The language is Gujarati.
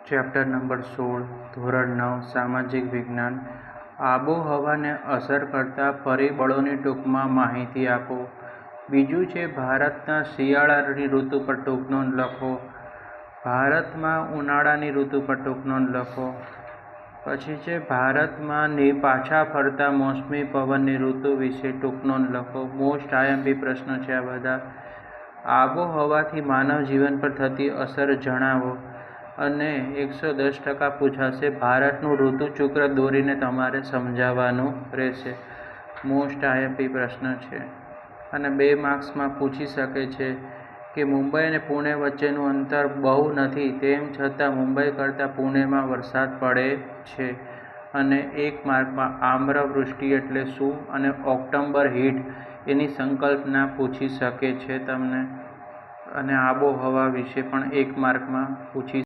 ચેપ્ટર નંબર 16 ધોરણ 9 સામાજિક વિજ્ઞાન આબોહવાને અસર કરતા પરિબળોની ટૂંકમાં માહિતી આપો. બીજું છે ભારતના શિયાળાની ઋતુ પર ટૂંક નોંધ લખો. ભારતમાં ઉનાળાની ઋતુ પર ટૂંક નોંધ લખો. પછી છે ભારતમાં પાછા ફરતા મોસમી પવનની ઋતુ વિશે ટૂંક નોંધ લખો. મોસ્ટ આઈએમપી પ્રશ્નો છે આ બધા. આબોહવાથી માનવ જીવન પર થતી અસર જણાવો અને 110% પૂછાશે. ભારતનું ઋતુચક્ર દોરીને તમારે સમજાવવાનું રહેશે. મોસ્ટ આઈએમપી પ્રશ્ન છે અને 2 માર્ક્સમાં પૂછી શકે છે કે મુંબઈ અને પુણે વચ્ચેનું અંતર બહુ નથી તેમ છતાં મુંબઈ કરતાં પુણેમાં વરસાદ પડે છે. અને 1 માર્કમાં આમ્રવૃષ્ટિ એટલે શું અને ઓક્ટોબર હીટ એની સંકલ્પના પૂછી શકે છે તમને. અને આબોહવા વિશે પણ 1 માર્કમાં પૂછી